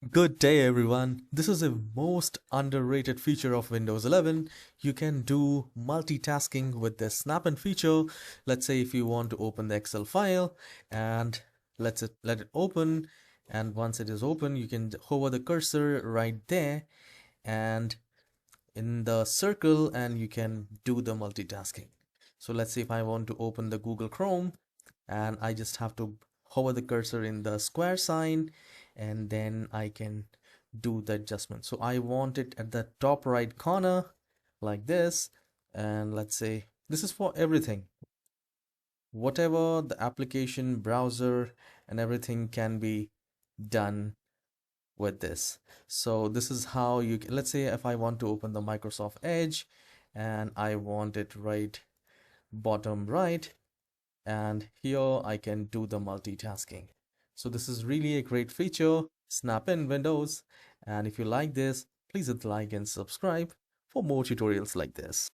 Good day everyone. This is a most underrated feature of Windows 11. You can do multitasking with this snap in feature. Let's say if you want to open the Excel file and let it open, and once it is open you can hover the cursor right there and in the circle and you can do the multitasking. So let's say if I want to open the Google Chrome and I just have to hover the cursor in the square sign and then I can do the adjustment. So I want it at the top right corner like this, and let's say this is for everything, whatever the application browser and everything can be done with this. So this is how you can, let's say if I want to open the Microsoft Edge and I want it right bottom right, and here I can do the multitasking. So this is really a great feature, snap in Windows. And if you like this, please hit like and subscribe for more tutorials like this.